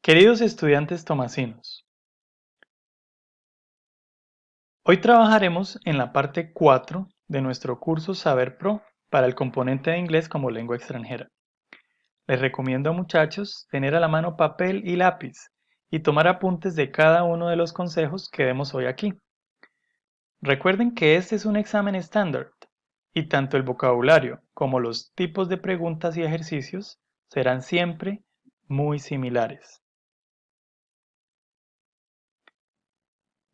Queridos estudiantes tomasinos, hoy trabajaremos en la parte 4 de nuestro curso Saber Pro para el componente de inglés como lengua extranjera. Les recomiendo, muchachos, tener a la mano papel y lápiz y tomar apuntes de cada uno de los consejos que demos hoy aquí. Recuerden que este es un examen estándar y tanto el vocabulario como los tipos de preguntas y ejercicios serán siempre muy similares.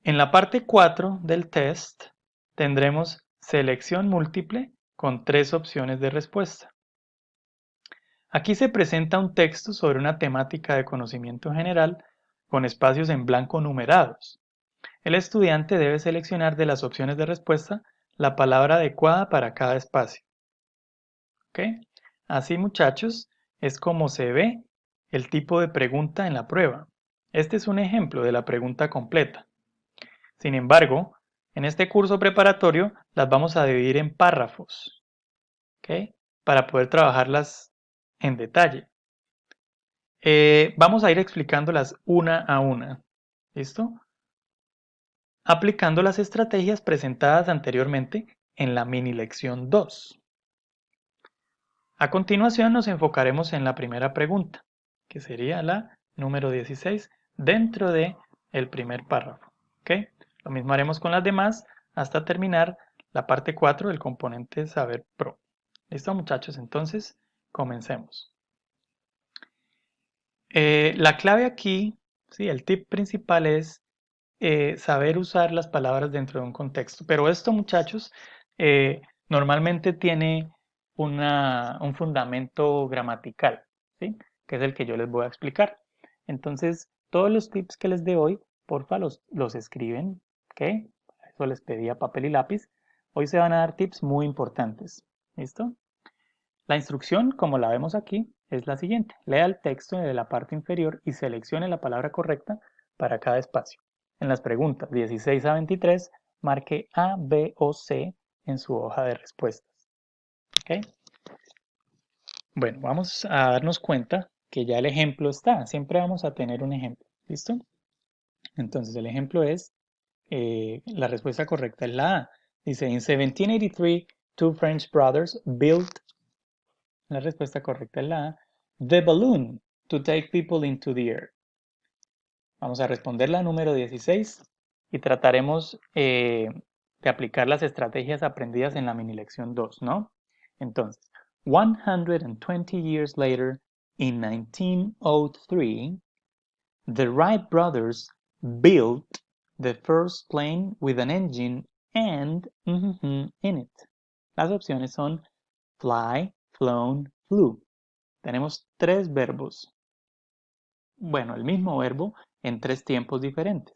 En la parte 4 del test tendremos selección múltiple con 3 opciones de respuesta. Aquí se presenta un texto sobre una temática de conocimiento general con espacios en blanco numerados. El estudiante debe seleccionar de las opciones de respuesta la palabra adecuada para cada espacio. ¿Ok? Así, muchachos, es como se ve el tipo de pregunta en la prueba. Este es un ejemplo de la pregunta completa. Sin embargo, en este curso preparatorio las vamos a dividir en párrafos, ¿ok? Para poder trabajarlas en detalle. Vamos a ir explicándolas una a una, ¿listo? Aplicando las estrategias presentadas anteriormente en la mini lección 2. A continuación nos enfocaremos en la primera pregunta, que sería la número 16 dentro de el primer párrafo, ¿ok? Lo mismo haremos con las demás hasta terminar la parte 4 del componente Saber Pro. ¿Listo, muchachos? Entonces, comencemos. La clave aquí, sí, el tip principal es saber usar las palabras dentro de un contexto. Pero esto, muchachos, normalmente tiene un fundamento gramatical, ¿sí? Que es el que yo les voy a explicar. Entonces, todos los tips que les dé hoy, porfa, los escriben, ¿ok? Para eso les pedía papel y lápiz. Hoy se van a dar tips muy importantes, ¿listo? La instrucción, como la vemos aquí, es la siguiente. Lea el texto de la parte inferior y seleccione la palabra correcta para cada espacio. En las preguntas 16 a 23, marque A, B o C en su hoja de respuestas. ¿Ok? Bueno, vamos a darnos cuenta que ya el ejemplo está. Siempre vamos a tener un ejemplo. ¿Listo? Entonces el ejemplo es, la respuesta correcta es la A. Dice, in 1783, two French brothers built. La respuesta correcta es la A. The balloon to take people into the air. Vamos a responder la número 16 y trataremos de aplicar las estrategias aprendidas en la mini lección 2, ¿no? Entonces, 120 years later, in 1903, the Wright brothers built the first plane with an engine and in it. Las opciones son fly, flown, flew. Tenemos 3 verbos. Bueno, el mismo verbo en 3 tiempos diferentes.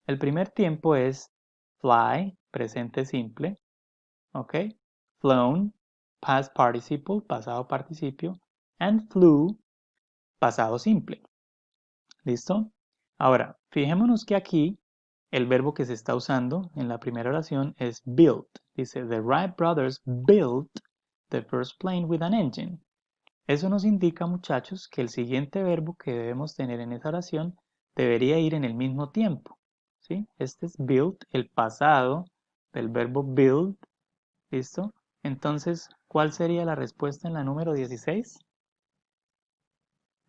El primer tiempo es fly, presente simple, ¿ok? Flown, past participle, pasado participio, and flew, pasado simple. ¿Listo? Ahora, fijémonos que aquí el verbo que se está usando en la primera oración es built. Dice, the Wright brothers built the first plane with an engine. Eso nos indica, muchachos, que el siguiente verbo que debemos tener en esa oración debería ir en el mismo tiempo, ¿sí? Este es build, el pasado del verbo build, ¿listo? Entonces, ¿cuál sería la respuesta en la número 16?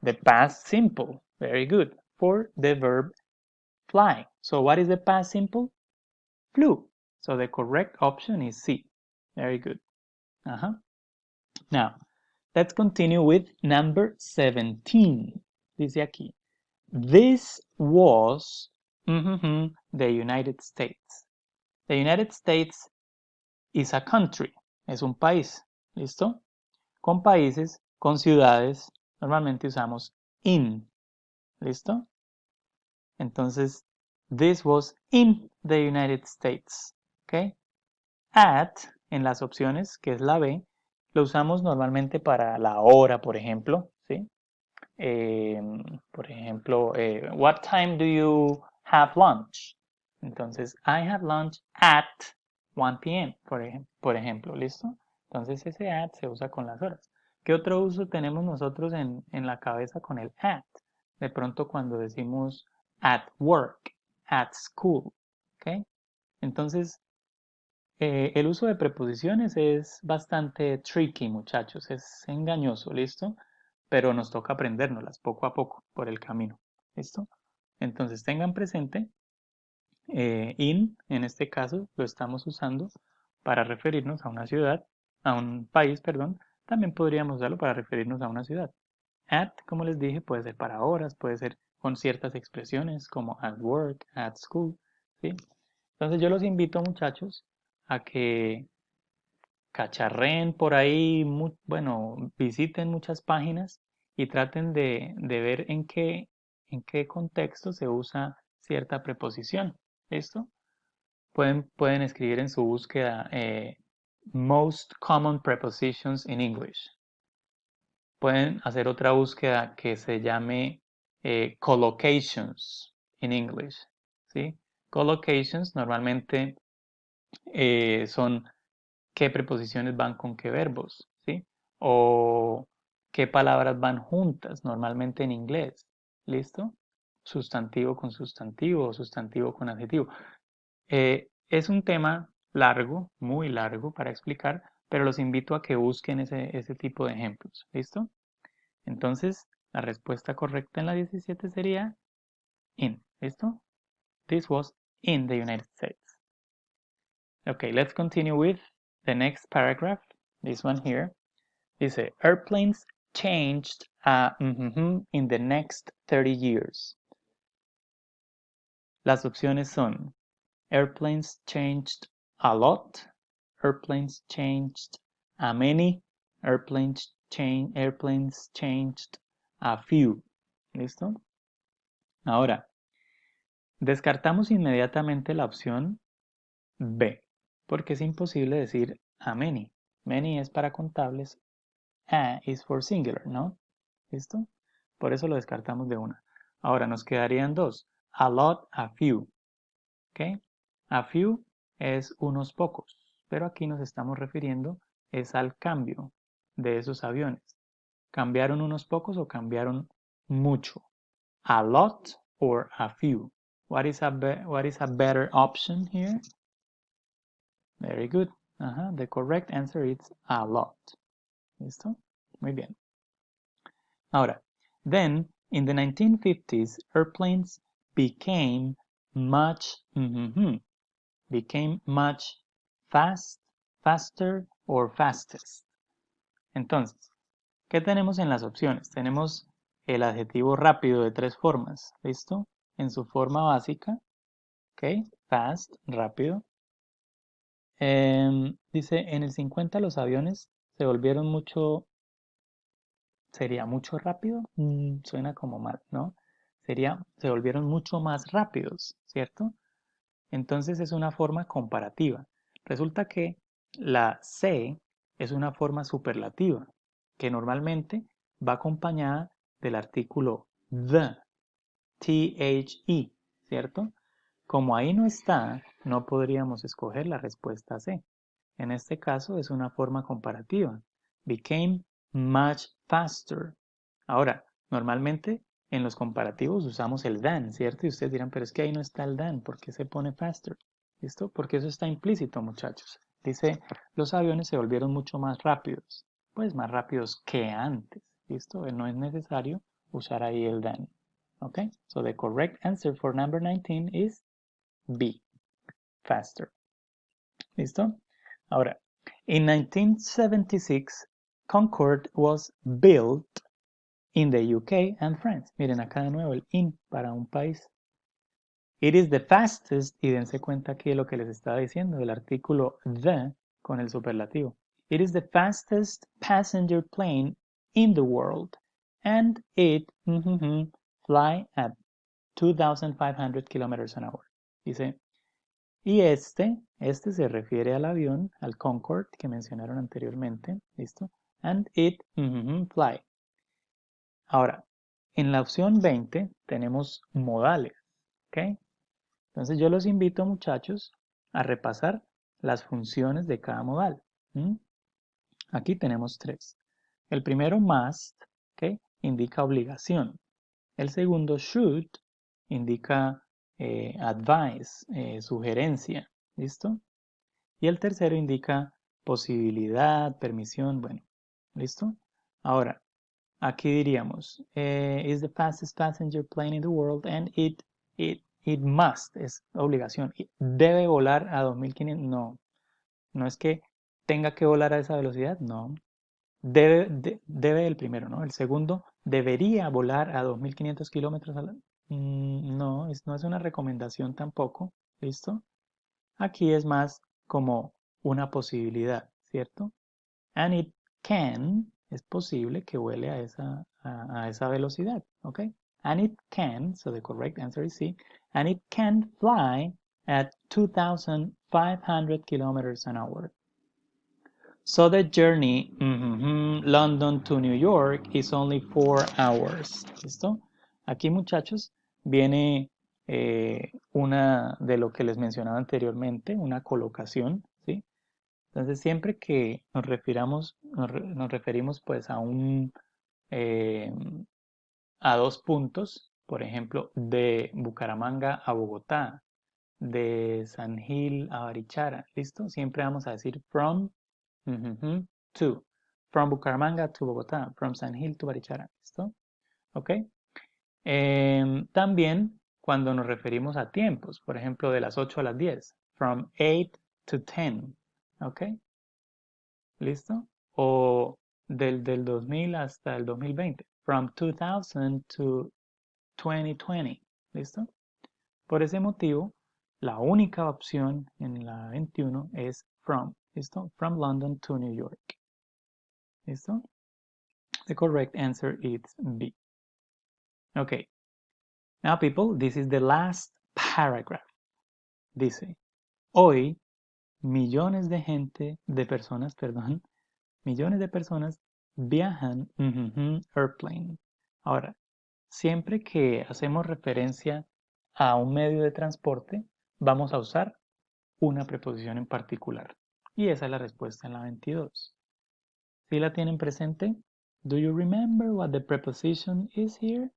The past simple, very good, for the verb fly. So what is the past simple? Flew. So the correct option is C. Very good. Now, let's continue with number 17. Dice aquí. This was the United States. The United States is a country. Es un país. ¿Listo? Con países, con ciudades, normalmente usamos in. ¿Listo? Entonces, this was in the United States. ¿Ok? At, en las opciones, que es la B, lo usamos normalmente para la hora, por ejemplo. ¿Sí? Por ejemplo, what time do you have lunch? Entonces, I have lunch at 1 p.m., por ejemplo, ¿listo? Entonces, ese at se usa con las horas. ¿Qué otro uso tenemos nosotros en la cabeza con el at? de pronto cuando decimos at work, at school, ¿ok? Entonces, el uso de preposiciones es bastante tricky, muchachos, es engañoso, ¿listo? Pero nos toca aprendérnoslas poco a poco por el camino, ¿listo? Entonces tengan presente, en este caso lo estamos usando para referirnos a una ciudad, a un país, perdón. También podríamos usarlo para referirnos a una ciudad. At, como les dije, puede ser para horas, puede ser con ciertas expresiones como at work, at school, ¿sí? Entonces yo los invito, muchachos, a que cacharreen por ahí, bueno, visiten muchas páginas y traten de ver en qué contexto se usa cierta preposición. ¿Listo? Pueden escribir en su búsqueda most common prepositions in English. Pueden hacer otra búsqueda que se llame collocations in English. ¿Sí? Collocations normalmente son qué preposiciones van con qué verbos, ¿sí? O qué palabras van juntas, normalmente en inglés. ¿Listo? Sustantivo con sustantivo, sustantivo con adjetivo. Es un tema largo, muy largo para explicar, pero los invito a que busquen ese tipo de ejemplos. ¿Listo? Entonces, la respuesta correcta en la 17 sería in. ¿Listo? This was in the United States. Okay, let's continue with the next paragraph. This one here. Dice, airplanes changed in the next 30 years. Las opciones son airplanes changed a lot, airplanes changed a many, airplanes changed a few. ¿Listo? Ahora, descartamos inmediatamente la opción B, porque es imposible decir a many. Many es para contables, a is for singular, ¿no? ¿Listo? Por eso lo descartamos de una. Ahora nos quedarían dos, a lot, a few. ¿Ok? A few es unos pocos, pero aquí nos estamos refiriendo es al cambio de esos aviones. ¿Cambiaron unos pocos o cambiaron mucho? A lot or a few? What is a better option here? Very good. The correct answer is a lot. ¿Listo? Muy bien. Ahora, then in the 1950s, airplanes became much, became much faster or fastest. Entonces, ¿qué tenemos en las opciones? Tenemos el adjetivo rápido de tres formas, ¿listo? En su forma básica, ¿ok? Fast, rápido. Dice, en el 50 los aviones se volvieron mucho, ¿sería mucho rápido? Suena como mal, ¿no? Se volvieron mucho más rápidos, ¿cierto? Entonces es una forma comparativa. Resulta que la C es una forma superlativa, que normalmente va acompañada del artículo the, ¿cierto? Como ahí no está, no podríamos escoger la respuesta C. En este caso es una forma comparativa. Became much faster. Ahora, normalmente en los comparativos usamos el than, ¿cierto? Y ustedes dirán, pero es que ahí no está el than, ¿por qué se pone faster? ¿Listo? Porque eso está implícito, muchachos. Dice, los aviones se volvieron mucho más rápidos. Pues más rápidos que antes. ¿Listo? No es necesario usar ahí el than. ¿Ok? So the correct answer for number 19 is B, faster. ¿Listo? Ahora, in 1976, Concorde was built in the UK and France. Miren acá de nuevo el in para un país. It is the fastest, y dense cuenta aquí de lo que les estaba diciendo, el artículo the con el superlativo. It is the fastest passenger plane in the world, and it fly at 2,500 kilometers an hour. Dice, y este se refiere al avión, al Concorde que mencionaron anteriormente, ¿listo? And it fly. Ahora, en la opción 20 tenemos modales, ¿ok? Entonces yo los invito, muchachos, a repasar las funciones de cada modal. Aquí tenemos tres. El primero, must, ¿ok? Indica obligación. El segundo, should, indica advice, sugerencia. ¿Listo? Y el tercero indica posibilidad, permisión. Bueno, ¿listo? Ahora, aquí diríamos, is the fastest passenger plane in the world and it must, es obligación. ¿Debe volar a 2500? No, no es que tenga que volar a esa velocidad, no. Debe el primero, ¿no? El segundo, debería volar a 2500 kilómetros a la... no, no es una recomendación tampoco, ¿listo? Aquí es más como una posibilidad, ¿cierto? And it can, es posible que vuele a esa velocidad, ¿ok? And it can, so the correct answer is C, and it can fly at 2,500 kilometers an hour. So the journey, London to New York is only 4 hours. ¿Listo? Aquí, muchachos, viene una de lo que les mencionaba anteriormente, una colocación, ¿sí? Entonces, siempre que nos referimos pues eh, a dos puntos, por ejemplo, de Bucaramanga a Bogotá, de San Gil a Barichara, ¿listo? Siempre vamos a decir from to. From Bucaramanga to Bogotá, from San Gil to Barichara, ¿listo? ¿Ok? También cuando nos referimos a tiempos, por ejemplo, de las 8 a las 10, from 8 to 10, ¿ok? ¿Listo? O del 2000 hasta el 2020, from 2000 to 2020, ¿listo? Por ese motivo, la única opción en la 21 es from, ¿listo? From London to New York, ¿listo? The correct answer is B. Okay. Now, people, this is the last paragraph. Dice, hoy millones de personas, perdón, millones de personas viajan airplane. Ahora, siempre que hacemos referencia a un medio de transporte, vamos a usar una preposición en particular. Y esa es la respuesta en la 22. ¿Sí la tienen presente? Do you remember what the preposition is here?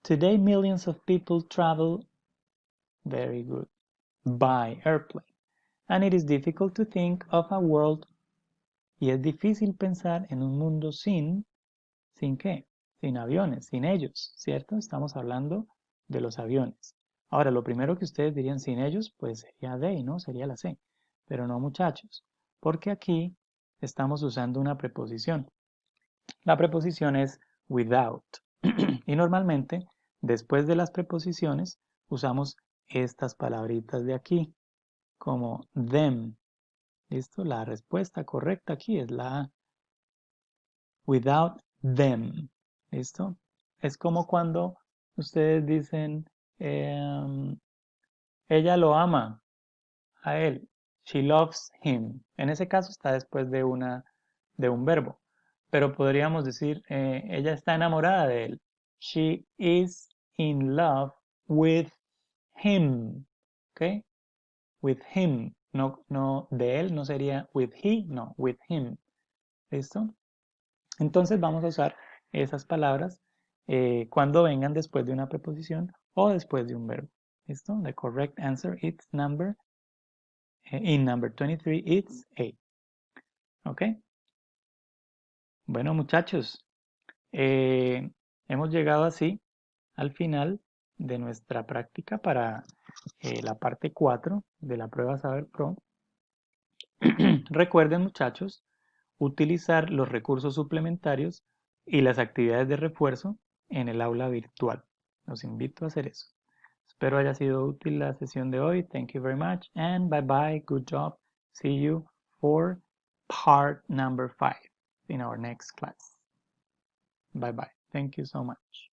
Today millions of people travel, very good, by airplane. And it is difficult to think of a world, y es difícil pensar en un mundo ¿sin qué? Sin aviones, sin ellos, ¿cierto? Estamos hablando de los aviones. Ahora, lo primero que ustedes dirían sin ellos, pues sería they, ¿no? Sería la C. Pero no, muchachos, porque aquí estamos usando una preposición. La preposición es without. Y normalmente, después de las preposiciones, usamos estas palabritas de aquí, como them. ¿Listo? La respuesta correcta aquí es la A. Without them. ¿Listo? Es como cuando ustedes dicen, ella lo ama a él. She loves him. En ese caso está después de un verbo. Pero podríamos decir, ella está enamorada de él. She is in love with him. ¿Ok? With him. No, no, de él no sería with he, no, with him. ¿Listo? Entonces vamos a usar esas palabras cuando vengan después de una preposición o después de un verbo. ¿Listo? The correct answer is in number 23, it's A. ¿Ok? Bueno, muchachos, hemos llegado así al final de nuestra práctica para la parte 4 de la prueba Saber Pro. Recuerden, muchachos, utilizar los recursos suplementarios y las actividades de refuerzo en el aula virtual. Los invito a hacer eso. Espero haya sido útil la sesión de hoy. Thank you very much and bye bye. Good job. See you for part number 5 in our next class. Bye bye. Thank you so much.